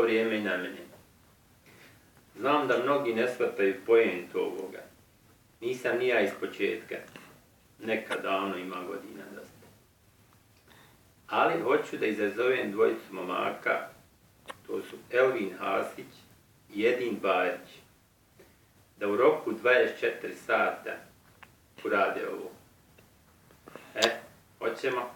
vrijeme i na mene. Znam da mnogi ne shvataju pojentu ovoga. Nisam ni ja iz početka. Nekad davno ima godina dosta. Ali hoću da izazovem dvojicu momaka. To su Elvin Hasić i Edin Bajić. Da u roku 24 sata urade ovo. Hoćemo?